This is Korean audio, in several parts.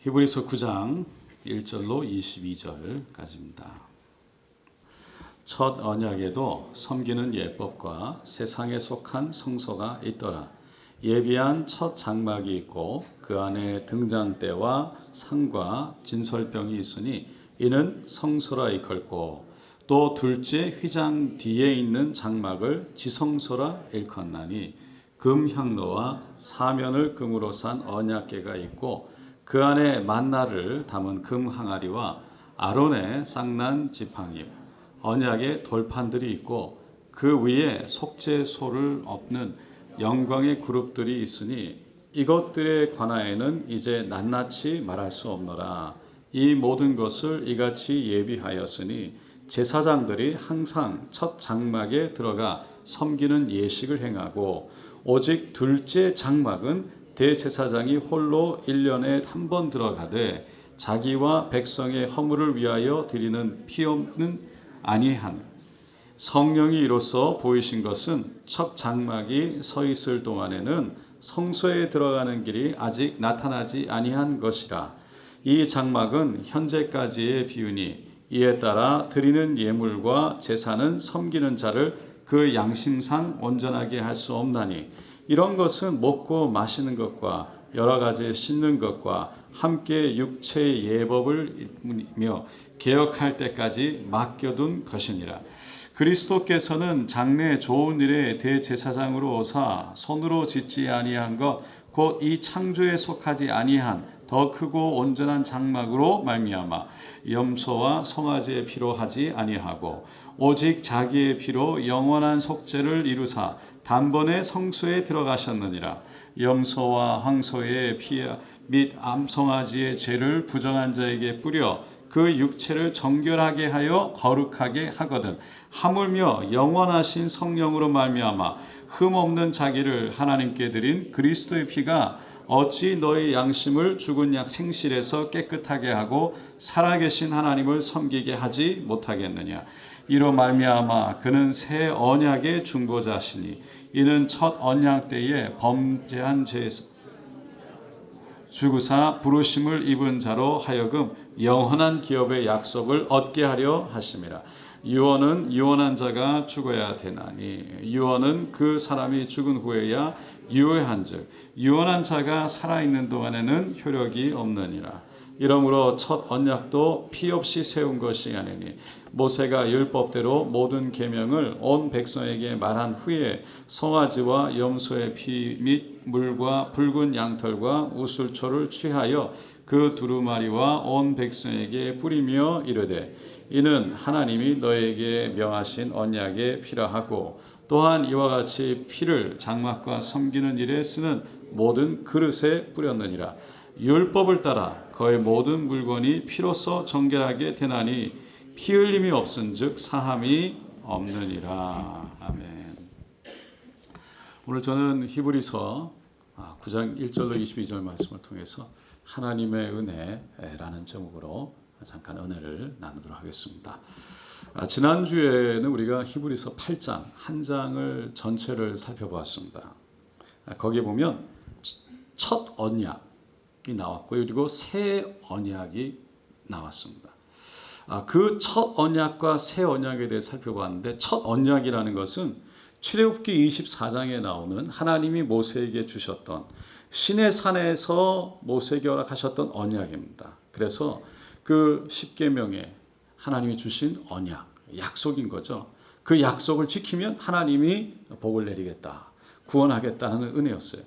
히브리서 9장 1절로 22절까지입니다. 첫 언약에도 섬기는 예법과 세상에 속한 성소가 있더라. 예비한 첫 장막이 있고 그 안에 등잔대와 상과 진설병이 있으니 이는 성소라 일컫고 또 둘째 휘장 뒤에 있는 장막을 지성소라 일컫나니 금향로와 사면을 금으로 산 언약궤가 있고 그 안에 만나를 담은 금 항아리와 아론의 쌍난 지팡이 언약의 돌판들이 있고 그 위에 속죄소를 엎는 영광의 그룹들이 있으니 이것들에 관하여는 이제 낱낱이 말할 수 없노라. 이 모든 것을 이같이 예비하였으니 제사장들이 항상 첫 장막에 들어가 섬기는 예식을 행하고 오직 둘째 장막은 대제사장이 홀로 1년에 한 번 들어가되 자기와 백성의 허물을 위하여 드리는 피 없는 아니한 성령이 이로써 보이신 것은 첫 장막이 서 있을 동안에는 성소에 들어가는 길이 아직 나타나지 아니한 것이라. 이 장막은 현재까지의 비유니 이에 따라 드리는 예물과 제사는 섬기는 자를 그 양심상 온전하게 할 수 없나니 이런 것은 먹고 마시는 것과 여러 가지 씻는 것과 함께 육체의 예법을며 개혁할 때까지 맡겨둔 것이니라. 그리스도께서는 장래 좋은 일에 대제사장으로 오사 손으로 짓지 아니한 것 곧 이 창조에 속하지 아니한 더 크고 온전한 장막으로 말미암아 염소와 송아지의 피로 하지 아니하고 오직 자기의 피로 영원한 속죄를 이루사 단번에 성소에 들어가셨느니라. 염소와 황소의 피 및 암송아지의 죄를 부정한 자에게 뿌려 그 육체를 정결하게 하여 거룩하게 하거든 하물며 영원하신 성령으로 말미암아 흠없는 자기를 하나님께 드린 그리스도의 피가 어찌 너희 양심을 죽은 약 생실에서 깨끗하게 하고 살아계신 하나님을 섬기게 하지 못하겠느냐. 이로 말미암아 그는 새 언약의 중보자시니 이는 첫 언약 때에 범죄한 죄에서 죽으사 부르심을 입은 자로 하여금 영원한 기업의 약속을 얻게 하려 하심이라. 유언은 유언한 자가 죽어야 되나니 유언은 그 사람이 죽은 후에야 유효한즉 유언한 자가 살아있는 동안에는 효력이 없느니라. 이러므로 첫 언약도 피 없이 세운 것이 아니니 모세가 율법대로 모든 계명을 온 백성에게 말한 후에 송아지와 염소의 피 및 물과 붉은 양털과 우슬초를 취하여 그 두루마리와 온 백성에게 뿌리며 이르되 이는 하나님이 너에게 명하신 언약의 피라 하고 또한 이와 같이 피를 장막과 섬기는 일에 쓰는 모든 그릇에 뿌렸느니라. 율법을 따라 거의 모든 물건이 피로써 정결하게 되나니 피 흘림이 없은즉 사함이 없느니라. 아멘. 오늘 저는 히브리서 9장 1절로 22절 말씀을 통해서 하나님의 은혜라는 제목으로 잠깐 은혜를 나누도록 하겠습니다. 지난주에는 우리가 히브리서 8장 한 장을 전체를 살펴보았습니다. 거기에 보면 첫 언약이 나왔고요. 그리고 새 언약이 나왔습니다. 그 첫 언약과 새 언약에 대해 살펴봤는데 첫 언약이라는 것은 출애굽기 24장에 나오는 하나님이 모세에게 주셨던 시내 산에서 모세에게 허락하셨던 언약입니다. 그래서 그 십계명에 하나님이 주신 언약, 약속인 거죠. 그 약속을 지키면 하나님이 복을 내리겠다, 구원하겠다는 은혜였어요.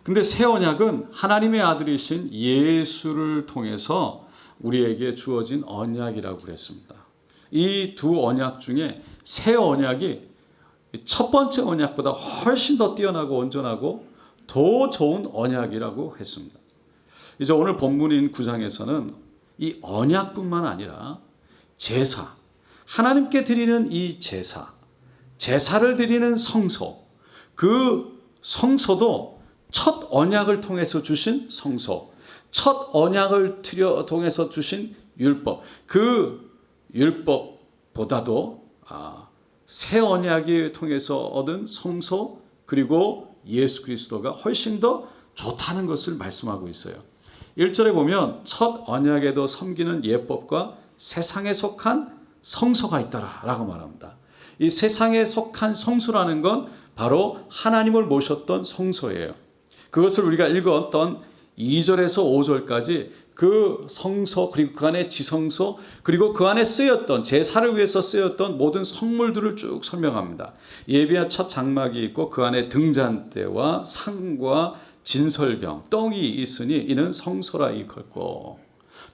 근데 새 언약은 하나님의 아들이신 예수를 통해서 우리에게 주어진 언약이라고 그랬습니다. 이 두 언약 중에 새 언약이 첫 번째 언약보다 훨씬 더 뛰어나고 온전하고 더 좋은 언약이라고 했습니다. 이제 오늘 본문인 9장에서는 이 언약뿐만 아니라 제사, 하나님께 드리는 이 제사를 드리는 성소, 그 성소도 첫 언약을 통해서 주신 성소, 첫 언약을 통해서 주신 율법, 그 율법보다도 새 언약을 통해서 얻은 성소 그리고 예수 그리스도가 훨씬 더 좋다는 것을 말씀하고 있어요. 1절에 보면 첫 언약에도 섬기는 예법과 세상에 속한 성소가 있더라 라고 말합니다. 이 세상에 속한 성소라는 건 바로 하나님을 모셨던 성소예요. 그것을 우리가 읽었던 2절에서 5절까지 그 성소 그리고 그 안에 지성소 그리고 그 안에 쓰였던 제사를 위해서 쓰였던 모든 성물들을 쭉 설명합니다. 예비한 첫 장막이 있고 그 안에 등잔대와 상과 진설병 떡이 있으니 이는 성소라 일컫고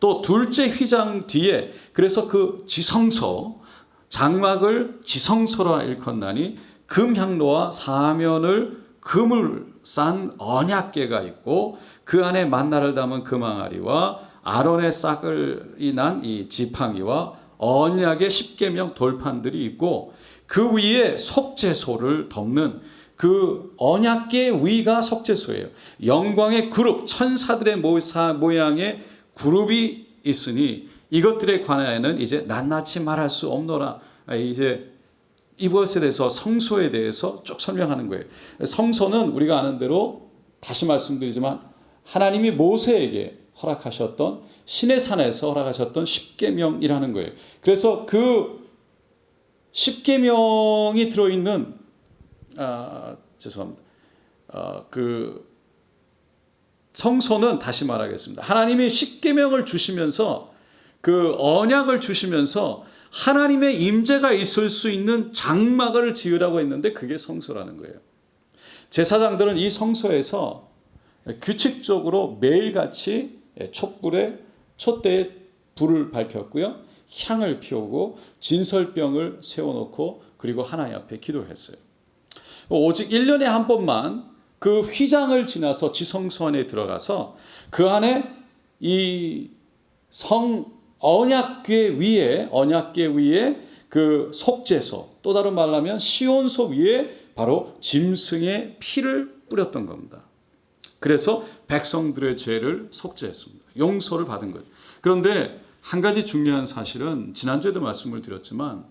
또 둘째 휘장 뒤에 그래서 그 지성소 장막을 지성소라 일컫나니 금향로와 사면을 금을 싼 언약궤가 있고 그 안에 만나를 담은 금항아리와 아론의 싹을이 난 이 지팡이와 언약의 십계명 돌판들이 있고 그 위에 속죄소를 덮는 그 언약궤 위가 속죄소예요. 영광의 그룹 천사들의 모양의 그룹이 있으니 이것들에 관하여는 이제 낱낱이 말할 수 없노라. 이제 이것에 대해서 성소에 대해서 쭉 설명하는 거예요. 성소는 우리가 아는 대로 다시 말씀드리지만 하나님이 모세에게 허락하셨던 신의 산에서 허락하셨던 십계명이라는 거예요. 그래서 그 십계명이 들어있는 그 성소는 다시 말하겠습니다. 하나님이 십계명을 주시면서 그 언약을 주시면서 하나님의 임재가 있을 수 있는 장막을 지으라고 했는데 그게 성소라는 거예요. 제사장들은 이 성소에서 규칙적으로 매일같이 촛대에 불을 밝혔고요. 향을 피우고 진설병을 세워놓고 그리고 하나님 앞에 기도했어요. 오직 1년에 한 번만 그 휘장을 지나서 지성소 안에 들어가서 그 안에 이 언약궤 위에 그 속죄소 또 다른 말로 하면 시온소 위에 바로 짐승의 피를 뿌렸던 겁니다. 그래서 백성들의 죄를 속죄했습니다. 용서를 받은 거죠. 그런데 한 가지 중요한 사실은 지난주에도 말씀을 드렸지만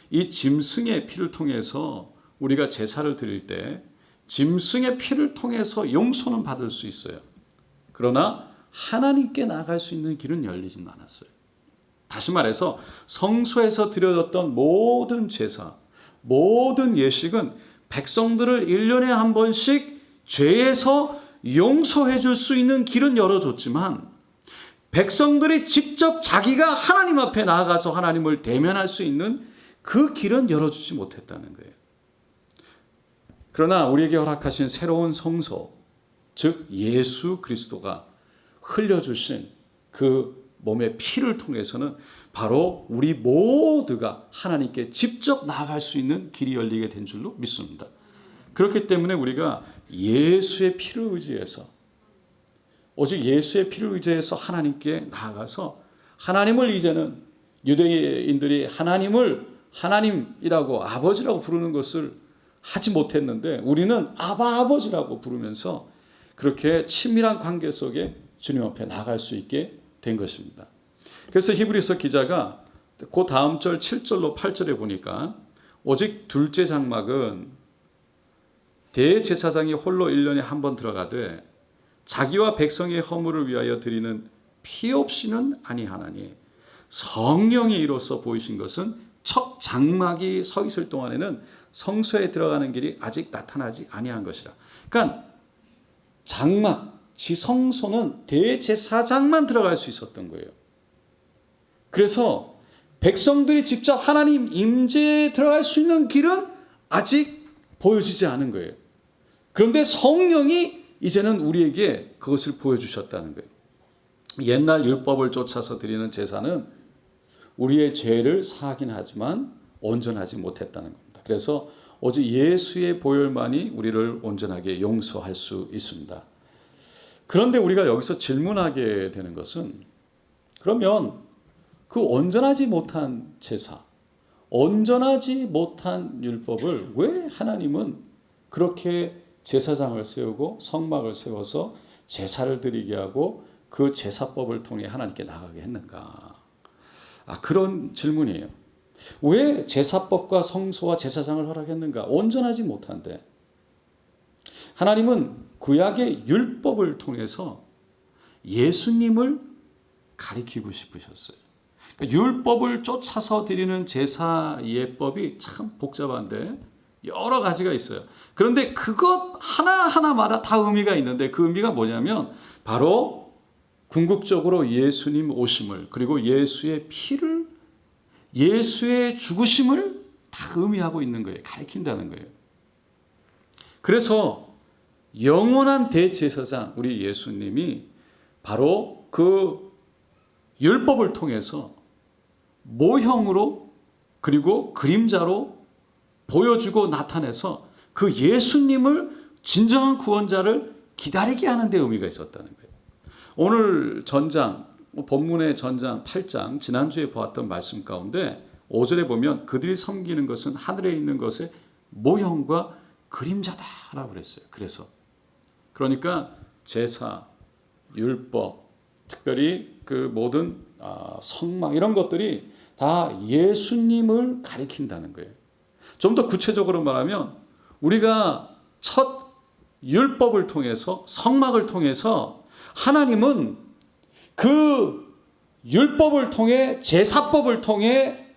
이 짐승의 피를 통해서 우리가 제사를 드릴 때 짐승의 피를 통해서 용서는 받을 수 있어요. 그러나 하나님께 나아갈 수 있는 길은 열리진 않았어요. 다시 말해서 성소에서 드려졌던 모든 제사, 모든 예식은 백성들을 1년에 한 번씩 죄에서 용서해 줄 수 있는 길은 열어줬지만 백성들이 직접 자기가 하나님 앞에 나아가서 하나님을 대면할 수 있는 그 길은 열어주지 못했다는 거예요. 그러나 우리에게 허락하신 새로운 성소, 즉 예수 그리스도가 흘려주신 그 몸의 피를 통해서는 바로 우리 모두가 하나님께 직접 나아갈 수 있는 길이 열리게 된 줄로 믿습니다. 그렇기 때문에 우리가 예수의 피를 의지해서 오직 예수의 피를 의지해서 하나님께 나아가서 하나님을 이제는 유대인들이 하나님을 하나님이라고 아버지라고 부르는 것을 하지 못했는데 우리는 아바 아버지라고 부르면서 그렇게 친밀한 관계 속에 주님 앞에 나아갈 수 있게 된 것입니다. 그래서 히브리서 기자가 그 다음 절 7절로 8절에 보니까 오직 둘째 장막은 대제사장이 홀로 1년에 한 번 들어가되 자기와 백성의 허물을 위하여 드리는 피 없이는 아니하나니 성령이 이로써 보이신 것은 첫 장막이 서 있을 동안에는 성소에 들어가는 길이 아직 나타나지 아니한 것이라. 그러니까 장막, 지성소는 대제사장만 들어갈 수 있었던 거예요. 그래서 백성들이 직접 하나님 임재에 들어갈 수 있는 길은 아직 보여지지 않은 거예요. 그런데 성령이 이제는 우리에게 그것을 보여주셨다는 거예요. 옛날 율법을 쫓아서 드리는 제사는 우리의 죄를 사하긴 하지만 온전하지 못했다는 겁니다. 그래서 오직 예수의 보혈만이 우리를 온전하게 용서할 수 있습니다. 그런데 우리가 여기서 질문하게 되는 것은 그러면 그 온전하지 못한 제사, 온전하지 못한 율법을 왜 하나님은 그렇게 제사장을 세우고 성막을 세워서 제사를 드리게 하고 그 제사법을 통해 하나님께 나가게 했는가? 그런 질문이에요. 왜 제사법과 성소와 제사장을 허락했는가? 온전하지 못한데. 하나님은 구약의 율법을 통해서 예수님을 가리키고 싶으셨어요. 그러니까 율법을 쫓아서 드리는 제사 예법이 참 복잡한데 여러 가지가 있어요. 그런데 그것 하나하나마다 다 의미가 있는데 그 의미가 뭐냐면 바로 궁극적으로 예수님 오심을, 그리고 예수의 피를, 예수의 죽으심을 다 의미하고 있는 거예요. 가리킨다는 거예요. 그래서 영원한 대제사장 우리 예수님이 바로 그 율법을 통해서 모형으로 그리고 그림자로 보여주고 나타내서 그 예수님을 진정한 구원자를 기다리게 하는 데 의미가 있었다는 거예요. 오늘 전장, 본문의 전장 8장 지난주에 보았던 말씀 가운데 5절에 보면 그들이 섬기는 것은 하늘에 있는 것의 모형과 그림자다라고 그랬어요. 그러니까 제사, 율법, 특별히 그 모든 성막 이런 것들이 다 예수님을 가리킨다는 거예요. 좀 더 구체적으로 말하면 우리가 첫 율법을 통해서, 성막을 통해서 하나님은 그 율법을 통해, 제사법을 통해,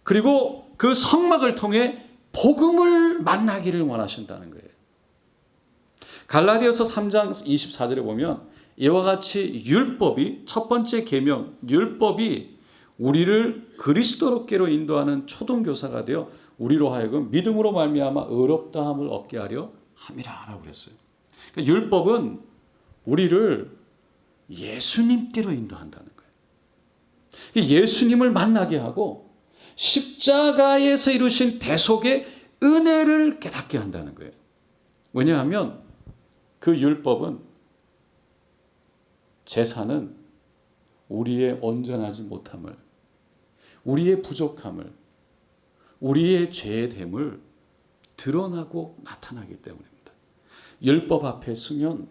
그리고 그 성막을 통해 복음을 만나기를 원하신다는 거예요. 갈라디아서 3장 24절에 보면 이와 같이 율법이, 첫 번째 계명 율법이 우리를 그리스도로께로 인도하는 초등교사가 되어 우리로 하여금 믿음으로 말미암아 의롭다함을 얻게 하려 함이라라고 그랬어요. 그러니까 율법은 우리를 예수님께로 인도한다는 거예요. 예수님을 만나게 하고 십자가에서 이루신 대속의 은혜를 깨닫게 한다는 거예요. 왜냐하면 그 율법은, 제사는 우리의 온전하지 못함을, 우리의 부족함을, 우리의 죄됨을 드러나고 나타나기 때문입니다. 율법 앞에 서면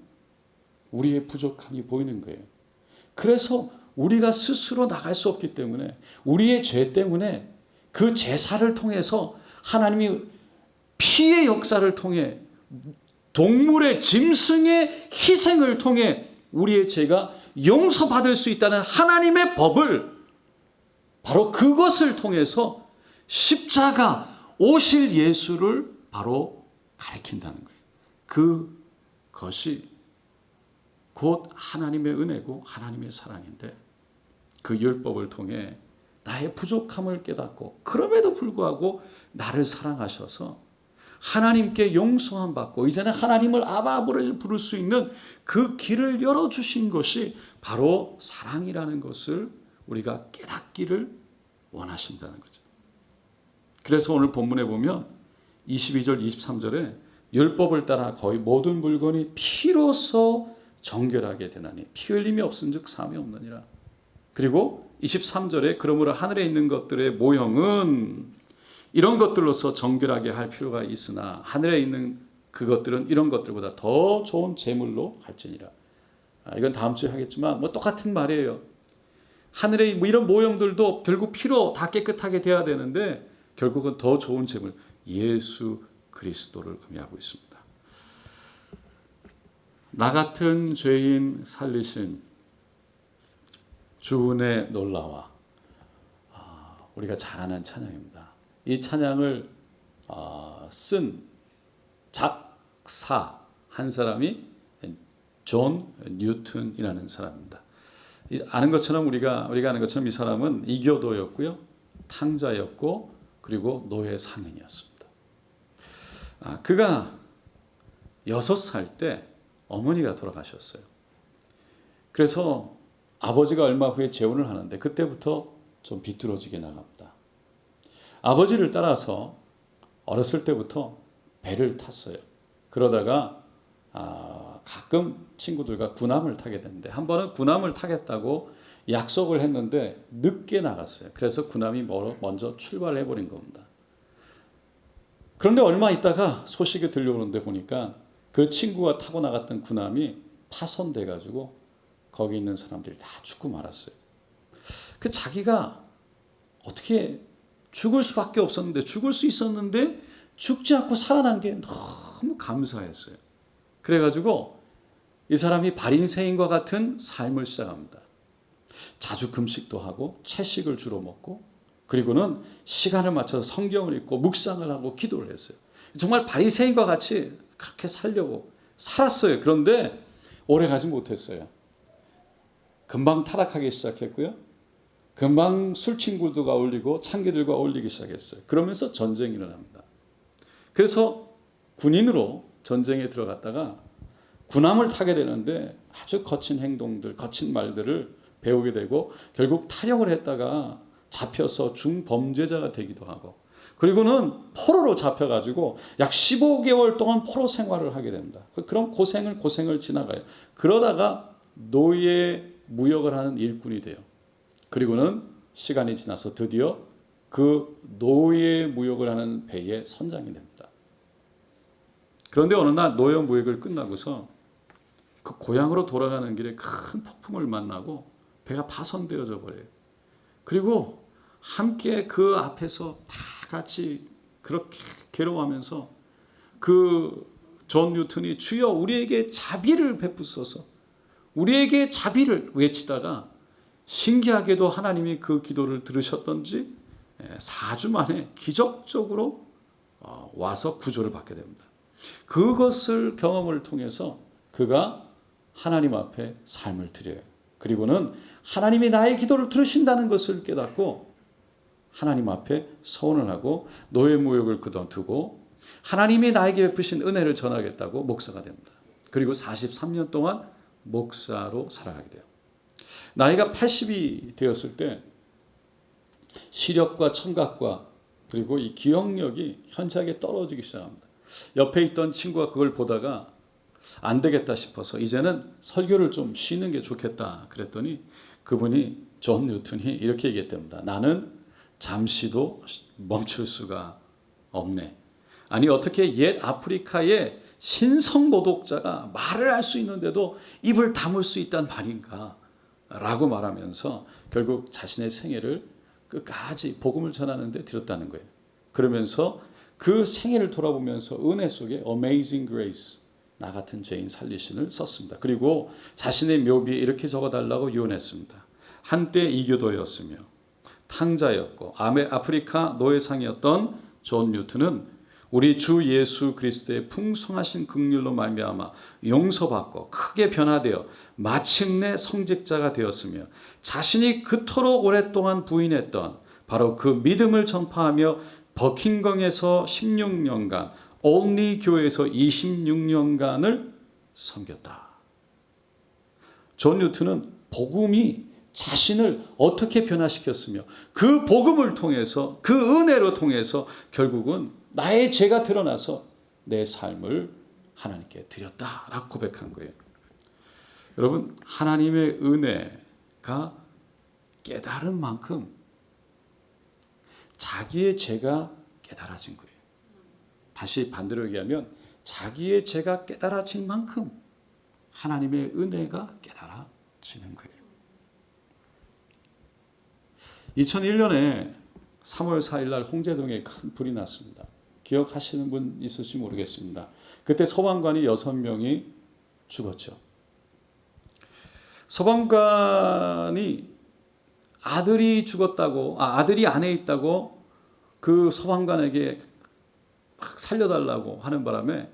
우리의 부족함이 보이는 거예요. 그래서 우리가 스스로 나갈 수 없기 때문에, 우리의 죄 때문에 그 제사를 통해서 하나님이 피의 역사를 통해, 동물의, 짐승의 희생을 통해 우리의 죄가 용서받을 수 있다는 하나님의 법을, 바로 그것을 통해서 십자가 오실 예수를 바로 가리킨다는 거예요. 그것이 곧 하나님의 은혜고 하나님의 사랑인데, 그 율법을 통해 나의 부족함을 깨닫고 그럼에도 불구하고 나를 사랑하셔서 하나님께 용서함 받고 이제는 하나님을 아바를 부를 수 있는 그 길을 열어주신 것이 바로 사랑이라는 것을 우리가 깨닫기를 원하신다는 거죠. 그래서 오늘 본문에 보면 22절 23절에 율법을 따라 거의 모든 물건이 피로서 정결하게 되나니 피 흘림이 없은즉 사함이 없느니라. 그리고 23절에 그러므로 하늘에 있는 것들의 모형은 이런 것들로서 정결하게 할 필요가 있으나 하늘에 있는 그것들은 이런 것들보다 더 좋은 제물로 할지니라. 이건 다음 주에 하겠지만 똑같은 말이에요. 하늘에 이런 모형들도 결국 피로 다 깨끗하게 돼야 되는데 결국은 더 좋은 제물, 예수 그리스도를 의미하고 있습니다. 나 같은 죄인 살리신 주은의 놀라와, 우리가 잘 아는 찬양입니다. 이 찬양을 쓴 작사 한 사람이 존 뉴턴이라는 사람입니다. 아는 것처럼 우리가 아는 것처럼 이 사람은 이교도였고요, 탕자였고, 그리고 노예 상인이었습니다. 그가 6살 때 어머니가 돌아가셨어요. 그래서 아버지가 얼마 후에 재혼을 하는데 그때부터 좀 비뚤어지게 나갑니다. 아버지를 따라서 어렸을 때부터 배를 탔어요. 그러다가 가끔 친구들과 군함을 타게 되는데 한 번은 군함을 타겠다고 약속을 했는데 늦게 나갔어요. 그래서 군함이 먼저 출발해버린 겁니다. 그런데 얼마 있다가 소식이 들려오는데 보니까 그 친구가 타고 나갔던 군함이 파손돼가지고 거기 있는 사람들이 다 죽고 말았어요. 그 자기가 어떻게 죽을 수밖에 없었는데, 죽을 수 있었는데 죽지 않고 살아난 게 너무 감사했어요. 그래가지고 이 사람이 바리새인과 같은 삶을 시작합니다. 자주 금식도 하고 채식을 주로 먹고 그리고는 시간을 맞춰서 성경을 읽고 묵상을 하고 기도를 했어요. 정말 바리새인과 같이 그렇게 살려고 살았어요. 그런데 오래 가지 못했어요. 금방 타락하기 시작했고요. 금방 술 친구들과 어울리고 창기들과 어울리기 시작했어요. 그러면서 전쟁이 일어납니다. 그래서 군인으로 전쟁에 들어갔다가 군함을 타게 되는데 아주 거친 행동들, 거친 말들을 배우게 되고 결국 탈영을 했다가 잡혀서 중범죄자가 되기도 하고 그리고는 포로로 잡혀가지고 약 15개월 동안 포로 생활을 하게 됩니다. 그런 고생을 지나가요. 그러다가 노예 무역을 하는 일꾼이 돼요. 그리고는 시간이 지나서 드디어 그 노예 무역을 하는 배에 선장이 됩니다. 그런데 어느 날 노예 무역을 끝나고서 그 고향으로 돌아가는 길에 큰 폭풍을 만나고 배가 파손되어져 버려요. 그리고 함께 그 앞에서 다 같이 그렇게 괴로워하면서 그 존 뉴턴이 주여 우리에게 자비를 베푸소서 우리에게 자비를 외치다가 신기하게도 하나님이 그 기도를 들으셨던지 4주 만에 기적적으로 와서 구조를 받게 됩니다. 그것을 경험을 통해서 그가 하나님 앞에 삶을 드려요. 그리고는 하나님이 나의 기도를 들으신다는 것을 깨닫고 하나님 앞에 서원을 하고 노예 무역을 그만두고 하나님이 나에게 베푸신 은혜를 전하겠다고 목사가 됩니다. 그리고 43년 동안 목사로 살아가게 돼요. 나이가 80이 되었을 때 시력과 청각과 그리고 이 기억력이 현저하게 떨어지기 시작합니다. 옆에 있던 친구가 그걸 보다가 안 되겠다 싶어서 이제는 설교를 좀 쉬는 게 좋겠다 그랬더니 그분이 존 뉴턴이 이렇게 얘기했답니다. 나는 잠시도 멈출 수가 없네. 아니 어떻게 옛 아프리카의 신성모독자가 말을 할 수 있는데도 입을 다물 수 있단 말인가 라고 말하면서 결국 자신의 생애를 끝까지 복음을 전하는 데 들였다는 거예요. 그러면서 그 생애를 돌아보면서 은혜 속에 Amazing Grace 나 같은 죄인 살리신을 썼습니다. 그리고 자신의 묘비에 이렇게 적어달라고 유언했습니다. 한때 이교도였으며 탕자였고 아프리카 노예상이었던 존 뉴턴은 우리 주 예수 그리스도의 풍성하신 긍휼로 말미암아 용서받고 크게 변화되어 마침내 성직자가 되었으며 자신이 그토록 오랫동안 부인했던 바로 그 믿음을 전파하며 버킹엄에서 16년간 올리 교회에서 26년간을 섬겼다. 존 뉴턴은 복음이 자신을 어떻게 변화시켰으며 그 복음을 통해서 그 은혜로 통해서 결국은 나의 죄가 드러나서 내 삶을 하나님께 드렸다라고 고백한 거예요. 여러분 하나님의 은혜가 깨달은 만큼 자기의 죄가 깨달아진 거예요. 다시 반대로 얘기하면 자기의 죄가 깨달아진 만큼 하나님의 은혜가 깨달아지는 거예요. 2001년에 3월 4일 날 홍제동에 큰 불이 났습니다. 기억하시는 분 있을지 모르겠습니다. 그때 소방관이 6명이 죽었죠. 소방관이 아들이 죽었다고, 아들이 안에 있다고 그 소방관에게 막 살려달라고 하는 바람에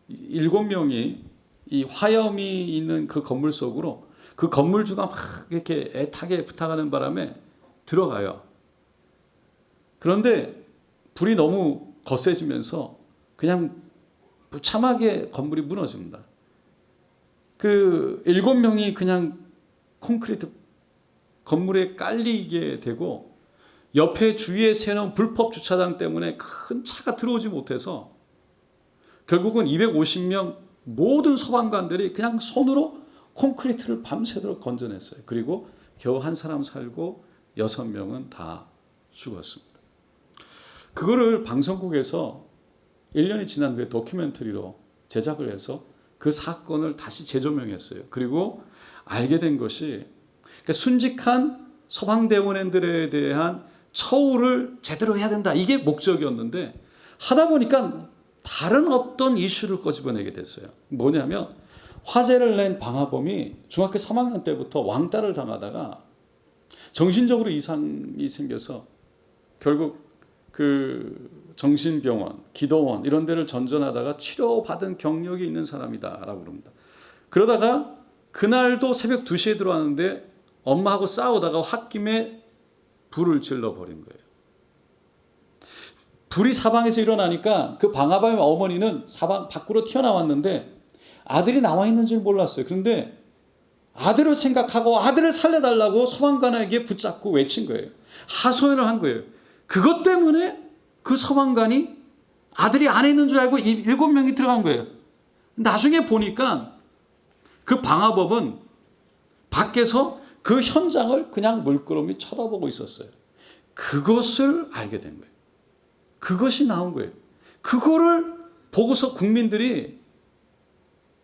7명이 이 화염이 있는 그 건물 속으로 그 건물주가 막 이렇게 애타게 부탁하는 바람에 들어가요. 그런데 불이 너무 거세지면서 그냥 무참하게 건물이 무너집니다. 그 7명이 그냥 콘크리트 건물에 깔리게 되고 옆에 주위에 세놓은 불법 주차장 때문에 큰 차가 들어오지 못해서 결국은 250명 모든 소방관들이 그냥 손으로 콘크리트를 밤새도록 건져냈어요. 그리고 겨우 한 사람 살고 6명은 다 죽었습니다. 그거를 방송국에서 1년이 지난 후에 다큐멘터리로 제작을 해서 그 사건을 다시 재조명했어요. 그리고 알게 된 것이 순직한 소방대원들에 대한 처우를 제대로 해야 된다. 이게 목적이었는데 하다 보니까 다른 어떤 이슈를 꺼집어내게 됐어요. 뭐냐면 화제를 낸 방화범이 중학교 3학년 때부터 왕따를 당하다가 정신적으로 이상이 생겨서 결국 그 정신병원, 기도원 이런 데를 전전하다가 치료받은 경력이 있는 사람이다라고 그럽니다. 그러다가 그날도 새벽 2시에 들어왔는데 엄마하고 싸우다가 홧김에 불을 질러버린 거예요. 불이 사방에서 일어나니까 그 방화범의 어머니는 사방 밖으로 튀어나왔는데 아들이 나와 있는 줄 몰랐어요. 그런데 아들을 생각하고 아들을 살려달라고 소방관에게 붙잡고 외친 거예요. 하소연을 한 거예요. 그것 때문에 그 소방관이 아들이 안에 있는 줄 알고 7명이 들어간 거예요. 나중에 보니까 그 방화범은 밖에서 그 현장을 그냥 물끄러미 쳐다보고 있었어요. 그것을 알게 된 거예요. 그것이 나온 거예요. 그거를 보고서 국민들이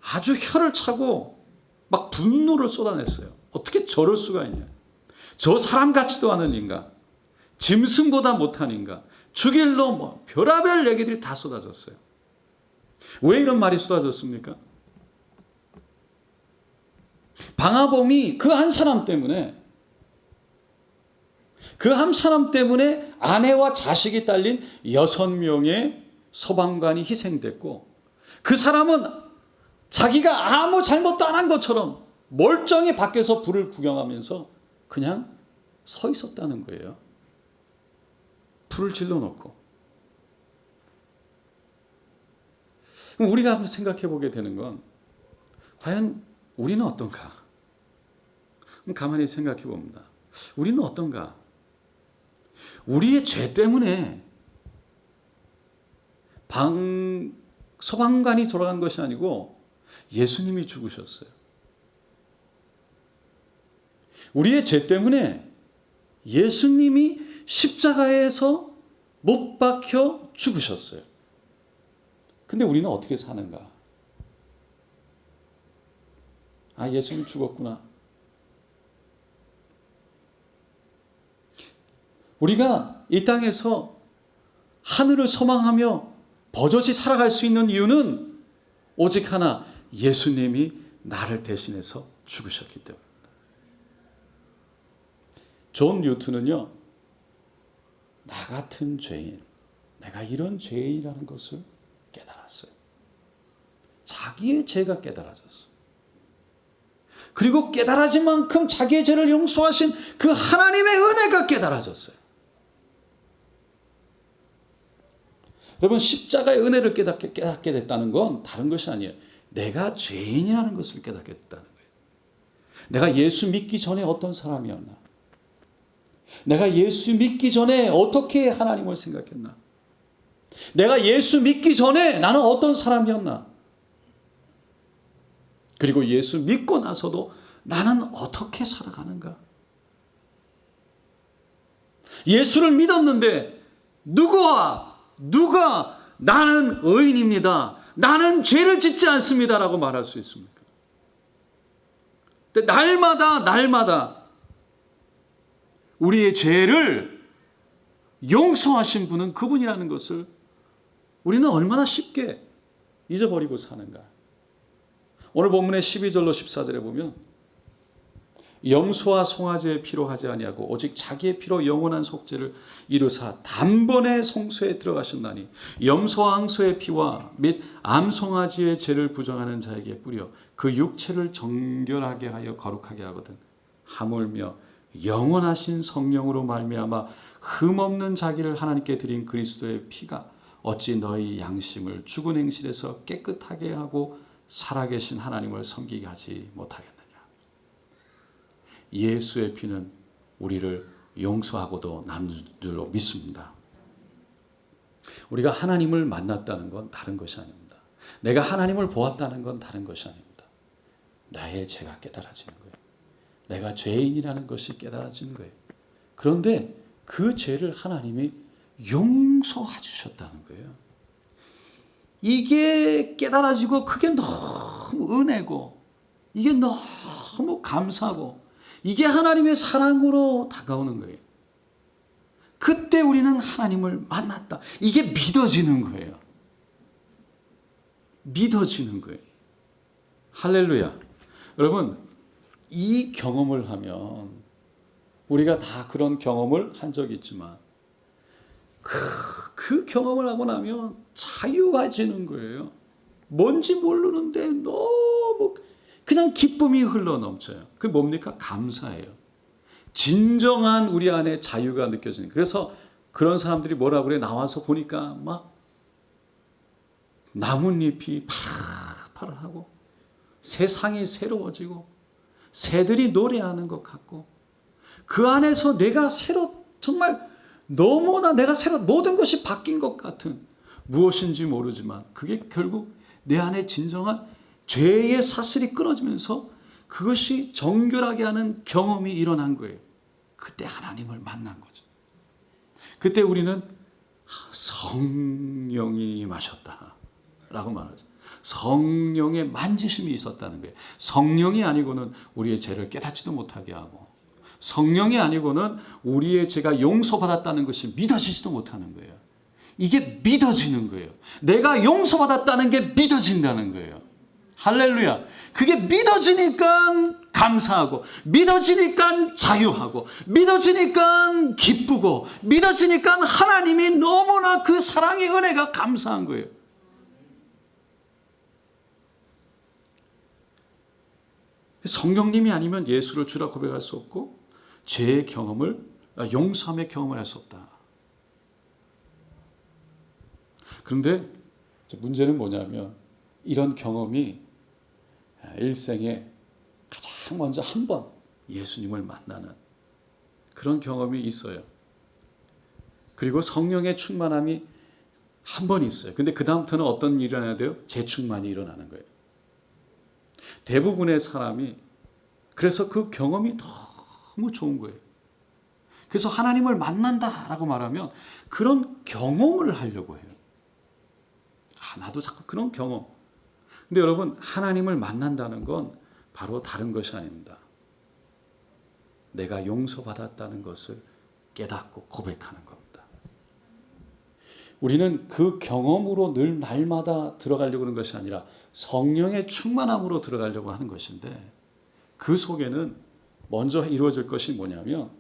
아주 혀를 차고 막 분노를 쏟아냈어요. 어떻게 저럴 수가 있냐. 저 사람 같지도 않은 인간, 짐승보다 못한 인간, 죽일 놈, 별의별 얘기들이 다 쏟아졌어요. 왜 이런 말이 쏟아졌습니까? 방화범이 그 한 사람 때문에 아내와 자식이 딸린 6명의 소방관이 희생됐고 그 사람은 자기가 아무 잘못도 안 한 것처럼 멀쩡히 밖에서 불을 구경하면서 그냥 서 있었다는 거예요. 불을 질러놓고. 그럼 우리가 한번 생각해 보게 되는 건 과연 우리는 어떤가? 가만히 생각해 봅니다. 우리는 어떤가? 우리의 죄 때문에 소방관이 돌아간 것이 아니고 예수님이 죽으셨어요. 우리의 죄 때문에 예수님이 십자가에서 못 박혀 죽으셨어요. 근데 우리는 어떻게 사는가? 아, 예수님 죽었구나. 우리가 이 땅에서 하늘을 소망하며 버젓이 살아갈 수 있는 이유는 오직 하나, 예수님이 나를 대신해서 죽으셨기 때문입니다. 존 뉴턴은요, 나 같은 죄인, 내가 이런 죄인이라는 것을 깨달았어요. 자기의 죄가 깨달아졌어요. 그리고 깨달아진 만큼 자기의 죄를 용서하신 그 하나님의 은혜가 깨달아졌어요. 여러분, 십자가의 은혜를 깨닫게 됐다는 건 다른 것이 아니에요. 내가 죄인이라는 것을 깨닫게 됐다는 거예요. 내가 예수 믿기 전에 어떤 사람이었나? 내가 예수 믿기 전에 어떻게 하나님을 생각했나? 내가 예수 믿기 전에 나는 어떤 사람이었나? 그리고 예수 믿고 나서도 나는 어떻게 살아가는가? 예수를 믿었는데 누가 나는 의인입니다, 나는 죄를 짓지 않습니다라고 말할 수 있습니까? 근데 날마다 우리의 죄를 용서하신 분은 그분이라는 것을 우리는 얼마나 쉽게 잊어버리고 사는가? 오늘 본문의 12절로 14절에 보면 염소와 송아지의 피로 하지 아니하고 오직 자기의 피로 영원한 속죄를 이루사 단번에 성소에 들어가셨나니 염소와 항소의 피와 및 암송아지의 죄를 부정하는 자에게 뿌려 그 육체를 정결하게 하여 거룩하게 하거든. 하물며 영원하신 성령으로 말미암아 흠없는 자기를 하나님께 드린 그리스도의 피가 어찌 너희 양심을 죽은 행실에서 깨끗하게 하고 살아계신 하나님을 섬기게 하지 못하겠느냐. 예수의 피는 우리를 용서하고도 남는 줄로 믿습니다. 우리가 하나님을 만났다는 건 다른 것이 아닙니다. 내가 하나님을 보았다는 건 다른 것이 아닙니다. 나의 죄가 깨달아지는 거예요. 내가 죄인이라는 것이 깨달아지는 거예요. 그런데 그 죄를 하나님이 용서해 주셨다는 거예요. 이게 깨달아지고 그게 너무 은혜고 이게 너무 감사하고 이게 하나님의 사랑으로 다가오는 거예요. 그때 우리는 하나님을 만났다. 이게 믿어지는 거예요. 믿어지는 거예요. 할렐루야. 여러분, 이 경험을 하면 우리가 다 그런 경험을 한 적이 있지만 그 경험을 하고 나면 자유가 지는 거예요. 뭔지 모르는데 너무 그냥 기쁨이 흘러넘쳐요. 그게 뭡니까? 감사예요. 진정한 우리 안에 자유가 느껴지는. 그래서 그런 사람들이 뭐라 그래? 나와서 보니까 막 나뭇잎이 파릇파릇하고 세상이 새로워지고 새들이 노래하는 것 같고 그 안에서 내가 새로 정말 너무나 내가 새로 모든 것이 바뀐 것 같은 무엇인지 모르지만 그게 결국 내 안에 진정한 죄의 사슬이 끊어지면서 그것이 정결하게 하는 경험이 일어난 거예요. 그때 하나님을 만난 거죠. 그때 우리는 성령이 임하셨다라고 말하죠. 성령의 만지심이 있었다는 거예요. 성령이 아니고는 우리의 죄를 깨닫지도 못하게 하고 성령이 아니고는 우리의 죄가 용서받았다는 것이 믿어지지도 못하는 거예요. 이게 믿어지는 거예요. 내가 용서받았다는 게 믿어진다는 거예요. 할렐루야. 그게 믿어지니까 감사하고 믿어지니까 자유하고 믿어지니까 기쁘고 믿어지니까 하나님이 너무나 그 사랑의 은혜가 감사한 거예요. 성령님이 아니면 예수를 주라 고백할 수 없고 죄의 경험을 용서함의 경험을 할 수 없다. 그런데 문제는 뭐냐면 이런 경험이 일생에 가장 먼저 한 번 예수님을 만나는 그런 경험이 있어요. 그리고 성령의 충만함이 한 번 있어요. 근데 그 다음부터는 어떤 일이 일어나야 돼요? 재충만이 일어나는 거예요. 대부분의 사람이 그래서 그 경험이 너무 좋은 거예요. 그래서 하나님을 만난다라고 말하면 그런 경험을 하려고 해요. 나도 자꾸 그런 경험. 근데 여러분, 하나님을 만난다는 건 바로 다른 것이 아닙니다. 내가 용서받았다는 것을 깨닫고 고백하는 겁니다. 우리는 그 경험으로 늘 날마다 들어가려고 하는 것이 아니라 성령의 충만함으로 들어가려고 하는 것인데 그 속에는 먼저 이루어질 것이 뭐냐면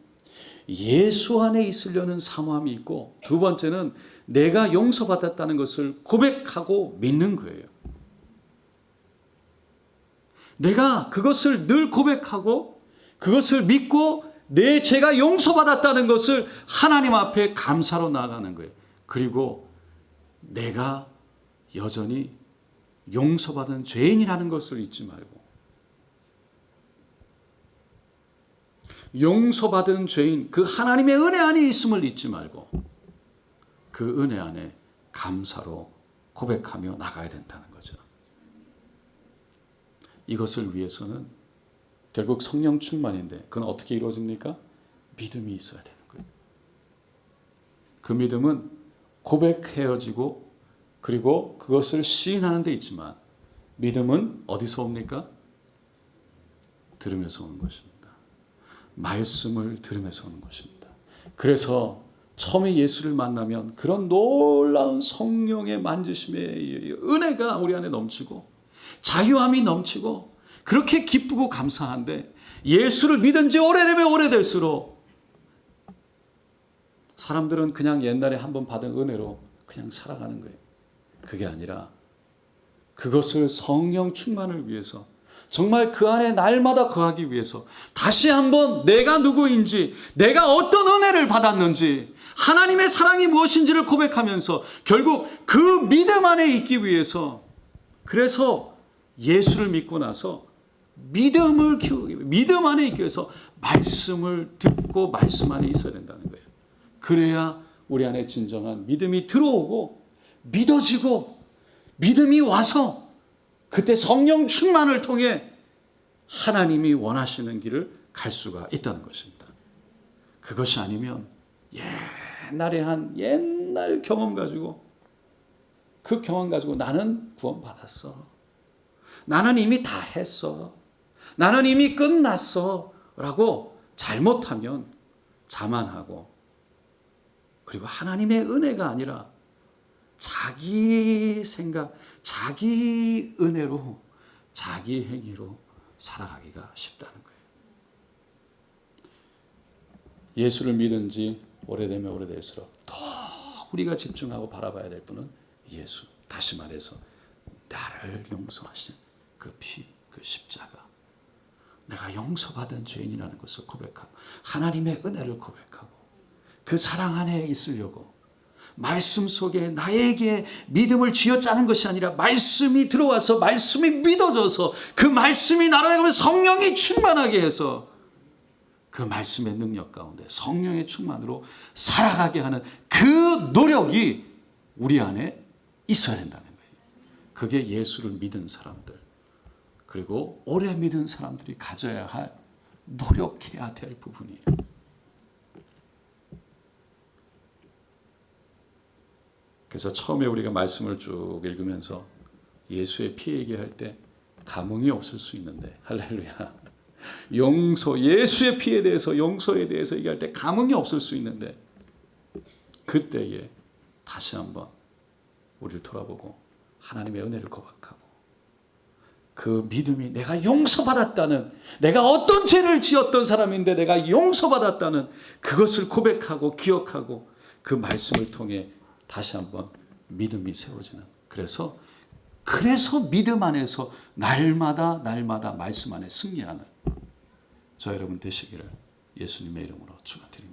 예수 안에 있으려는 사모함이 있고 두 번째는 내가 용서받았다는 것을 고백하고 믿는 거예요. 내가 그것을 늘 고백하고 그것을 믿고 내 죄가 용서받았다는 것을 하나님 앞에 감사로 나아가는 거예요. 그리고 내가 여전히 용서받은 죄인이라는 것을 잊지 말고 용서받은 죄인 그 하나님의 은혜 안에 있음을 잊지 말고 그 은혜 안에 감사로 고백하며 나가야 된다는 거죠. 이것을 위해서는 결국 성령 충만인데 그건 어떻게 이루어집니까? 믿음이 있어야 되는 거예요. 그 믿음은 고백해지고 그리고 그것을 시인하는 데 있지만 믿음은 어디서 옵니까? 들으면서 오는 것입니다. 말씀을 들으면서 오는 것입니다. 그래서 처음에 예수를 만나면 그런 놀라운 성령의 만지심의 은혜가 우리 안에 넘치고 자유함이 넘치고 그렇게 기쁘고 감사한데 예수를 믿은 지 오래되면 오래될수록 사람들은 그냥 옛날에 한번 받은 은혜로 그냥 살아가는 거예요. 그게 아니라 그것을 성령 충만을 위해서 정말 그 안에 날마다 거하기 위해서 다시 한번 내가 누구인지 내가 어떤 은혜를 받았는지 하나님의 사랑이 무엇인지를 고백하면서 결국 그 믿음 안에 있기 위해서 그래서 예수를 믿고 나서 믿음을 키우기 위해 믿음 안에 있기 위해서 말씀을 듣고 말씀 안에 있어야 된다는 거예요. 그래야 우리 안에 진정한 믿음이 들어오고 믿어지고 믿음이 와서 그때 성령 충만을 통해 하나님이 원하시는 길을 갈 수가 있다는 것입니다. 그것이 아니면 옛날에 한 옛날 경험 가지고 그 경험 가지고 나는 구원받았어. 나는 이미 다 했어. 나는 이미 끝났어. 라고 잘못하면 자만하고 그리고 하나님의 은혜가 아니라 자기 생각, 자기 은혜로 자기 행위로 살아가기가 쉽다는 거예요. 예수를 믿은 지 오래되면 오래될수록 더 우리가 집중하고 바라봐야 될 분은 예수. 다시 말해서 나를 용서하신 그 피, 그 십자가. 내가 용서받은 죄인이라는 것을 고백하고 하나님의 은혜를 고백하고 그 사랑 안에 있으려고 말씀 속에 나에게 믿음을 쥐어짜는 것이 아니라 말씀이 들어와서 말씀이 믿어져서 그 말씀이 나라에 성령이 충만하게 해서 그 말씀의 능력 가운데 성령의 충만으로 살아가게 하는 그 노력이 우리 안에 있어야 된다는 거예요. 그게 예수를 믿은 사람들 그리고 오래 믿은 사람들이 가져야 할 노력해야 될 부분이에요. 그래서 처음에 우리가 말씀을 쭉 읽으면서 예수의 피 얘기할 때 감흥이 없을 수 있는데 할렐루야. 용서, 예수의 피에 대해서 용서에 대해서 얘기할 때 감흥이 없을 수 있는데 그때에 다시 한번 우리를 돌아보고 하나님의 은혜를 고백하고 그 믿음이 내가 용서받았다는, 내가 어떤 죄를 지었던 사람인데 내가 용서받았다는 그것을 고백하고 기억하고 그 말씀을 통해 다시 한번 믿음이 세워지는, 그래서 믿음 안에서 날마다 말씀 안에 승리하는 저 여러분 되시기를 예수님의 이름으로 축원드립니다.